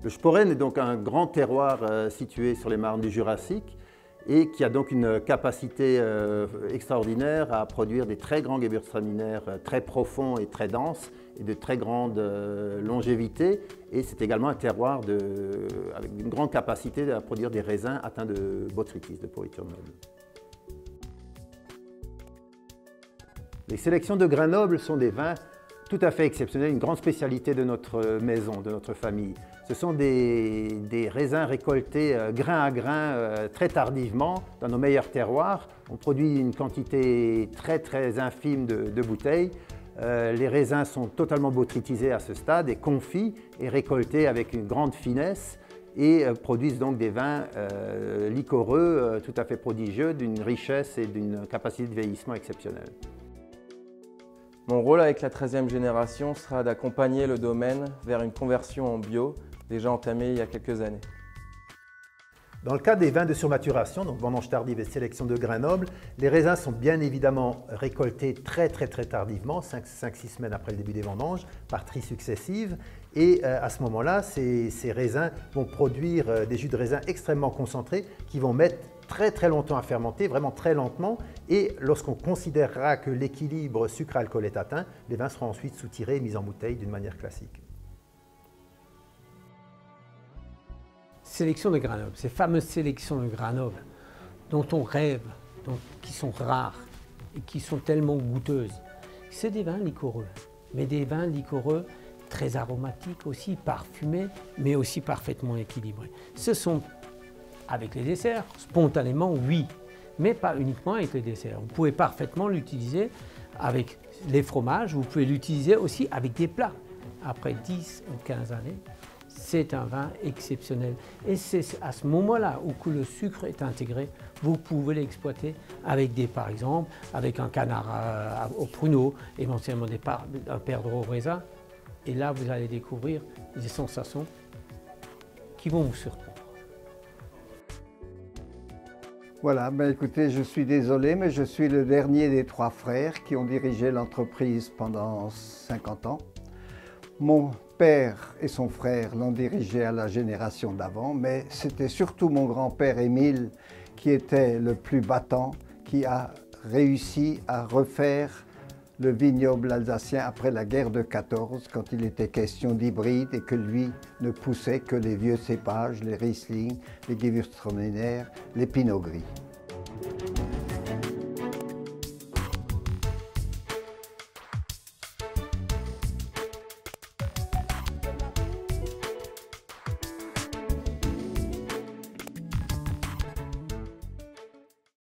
Le Sporène est donc un grand terroir situé sur les marnes du Jurassique et qui a donc une capacité extraordinaire à produire des très grands gewürztraminer très profonds et très denses et de très grande longévité. Et c'est également un terroir avec une grande capacité à produire des raisins atteints de botrytis, de pourriture noble. Les sélections de grains nobles sont des vins tout à fait exceptionnels, une grande spécialité de notre maison, de notre famille. Ce sont des raisins récoltés grain à grain très tardivement dans nos meilleurs terroirs. On produit une quantité très infime de bouteilles. Les raisins sont totalement botrytisés à ce stade et confits et récoltés avec une grande finesse et produisent donc des vins liquoreux tout à fait prodigieux, d'une richesse et d'une capacité de vieillissement exceptionnelle. Mon rôle avec la 13e génération sera d'accompagner le domaine vers une conversion en bio, déjà entamée il y a quelques années. Dans le cas des vins de surmaturation, donc vendange tardive et sélection de grains nobles, les raisins sont bien évidemment récoltés très tardivement, 5-6 semaines après le début des vendanges, par tri successives. Et à ce moment-là, ces raisins vont produire des jus de raisin extrêmement concentrés qui vont mettre très longtemps à fermenter, vraiment très lentement. Et lorsqu'on considérera que l'équilibre sucre-alcool est atteint, les vins seront ensuite soutirés et mis en bouteille d'une manière classique. Sélection de grains nobles, ces fameuses sélections de grains nobles dont on rêve, qui sont rares et qui sont tellement goûteuses, c'est des vins liquoreux, mais des vins liquoreux très aromatiques aussi, parfumés, mais aussi parfaitement équilibrés. Ce sont, avec les desserts, spontanément oui, mais pas uniquement avec les desserts. Vous pouvez parfaitement l'utiliser avec les fromages, vous pouvez l'utiliser aussi avec des plats. Après 10 ou 15 années, c'est un vin exceptionnel. Et c'est à ce moment-là où que le sucre est intégré, vous pouvez l'exploiter avec par exemple, avec un canard au pruneau, éventuellement un perdreau au raisin. Et là, vous allez découvrir des sensations qui vont vous surprendre. Voilà, ben écoutez, je suis désolé, mais je suis le dernier des 3 frères qui ont dirigé l'entreprise pendant 50 ans. Mon père et son frère l'ont dirigé à la génération d'avant, mais c'était surtout mon grand-père Émile qui était le plus battant, qui a réussi à refaire le vignoble alsacien après la guerre de 14, quand il était question d'hybride et que lui ne poussait que les vieux cépages, les Riesling, les Gewürztraminer, les Pinot Gris.